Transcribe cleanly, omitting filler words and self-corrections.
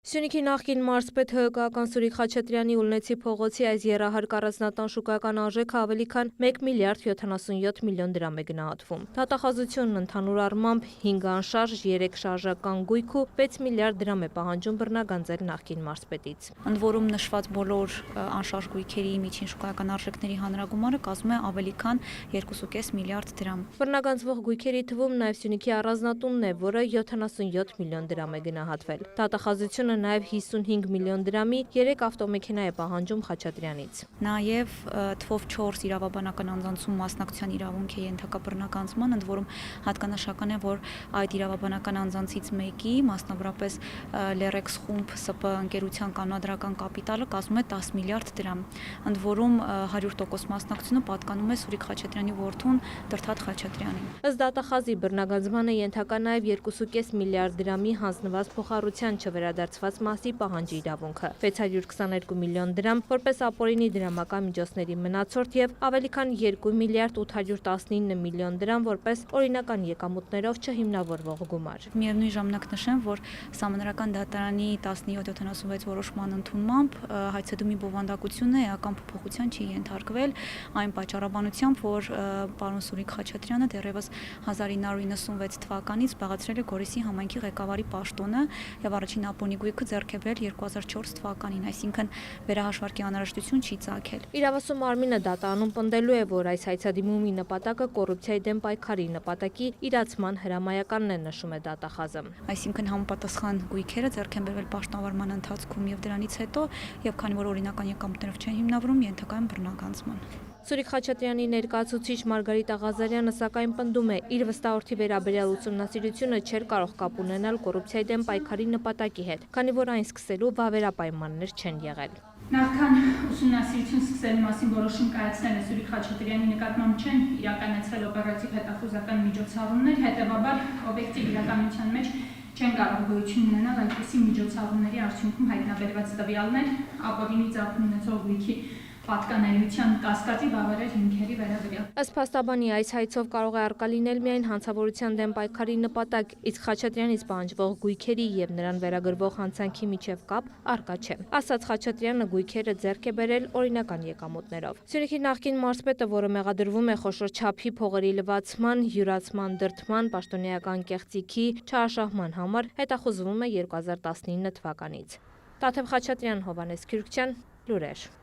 Սյունիքի նախկին մարզպետ ՀԿ-ական Սուրիկ Խաչատրյանի Ուլնեցի փողոցի այս եռահարկ առանձնատան շուկայական արժեքը ավելի քան 1 միլիարդ 77 միլիոն դրամ է գնահատվում։ Դատախազությունն ընդհանուր առմամբ 5 անշարժ, 3 շարժական գույք ու 6 միլիարդ դրամ է պահանջում բռնագանձել նախկին մարզպետից։ Ընդ որում նշված բոլոր անշարժ գույքերի միջին շուկայական արժեքների հանրագումարը կազմում է ավելի քան 2.5 միլիարդ դրամ։ Բռնագանձվող գույքերի թվում նաև Սյունիքի առանձնատունն է, որը 77 միլիոն դրամ է գնահատվել։ Դատախազությունը նաև 55 միլիոն դրամի 3 ավտոմեքենա է պահանջում Խաչատրյանից։ Նաև թվով 4 իրավաբանական անձանցում մասնակցության իրավունք է ենթակա բռնագանձման, ընդ որում հատկանշական է, որ այդ իրավաբանական անձանցից մեկի, մասնավորապես Լերեքս խումբ ՍՊ ընկերության կանոնադրական կապիտալը կազմում է 10 միլիարդ դրամ, ընդ որում 100% մասնակցությունը պատկանում է Սուրիկ Խաչատրյանի որդուն Դրդատ Խաչատրյանին։ Ըստ դատախազի բռնագանձմանը ենթակա նաև 2.5 միլիարդ դրամի հանձնված փոխառության չվերադարձված մասի պահանջի իրավունքը, 622 միլիոն դրամ որպես ապօրինի դրամական միջոցների մնացորդ եւ ավելի քան 2 միլիարդ 819 միլիոն դրամ որպես օրինական եկամուտներով չհիմնավորվող գումար։ Միևնույն ժամանակ նշեմ, որ Սահմանադրական դատարանի 1776 որոշման ընդունմամբ հայցեդումի բովանդակությունը էական փոփոխության չի ենթարկվել այն պատճառաբանությամբ, որ պարոն Սուրիկ Խաչատրյանը դեռևս 1996 թվականից զբաղեցրել է Գորիսի համայնքի ղեկավարի պաշտոնը եւ առաջին ապօրինի գույքը ձեռք է բերել 2004 թվականին, այսինքն վերահաշվարկի անհրաժեշտություն չի ծագել։ Իրավասու մարմինը դատանում պնդելու է, որ այս հայցադիմումի նպատակը կոռուպցիայի դեմ պայքարի նպատակի իրացման հրամայականն է, նշում է դատախազը։ Այսինքն համապատասխան գույքերը ձեռք են բերվել պաշտոնավարման ընթացքում եւ դրանից հետո, եւ քանի որ օրինական եկամուտներով չեն հիմնավորում, ենթակա են բռնագանձման։ Սուրիկ Խաչատրյանի ներկայացուցիչ Մարգարիտ Աղազարյանը սակայն պնդում է, իր վստահորդի վերաբերյալ ուսումնասիրությունը չէր կարող կապ ունենալ կոռուպցիայի դեմ պայքարի նպատակի հետ, քանի որ այն սկսելու վավերապայմաններ չեն եղել։ Նախքան ուսումնասիրություն սկսելու մասին որոշում կայացնելը Սուրիկ Խաչատրյանի նկատմամբ չեն իրականացվել օպերատիվ հետախուզական միջոցառումներ, հետևաբար օբյեկտիվ իրականության մեջ չեն կարող գոյություն ունենալ այնպիսի միջոցառումների արդյունքում հայտնաբերված տվյալներ ապօրինի ծագում ունեցող գույքի պատկանելիության կասկածի բավարար հիմքերի վերաբերյալ։ Ըստ փաստաբանի այս հայցով կարող է առկա լինել միայն հանցավորության դեմ պայքարի նպատակ, իսկ Խաչատրյանից պահանջվող գույքերի եւ նրան վերագրվող հանցանքի միջև կապ առկա չէ։ Ասաց Խաչատրյանը գույքերը ձեռք է բերել օրինական եկամուտներով։ Սյունիքի նախկին մարզպետը, որը մեղադրվում է խոշոր չափի փողերի լվացման, յուրացման, դրդման, պաշտոնեական կեղծիքի չարաշահման համար, հետախուզվում է 2019 թվականից։ Տաթև Խաչատրյան, Հովհաննես Քյուրքչյան, լուրեր։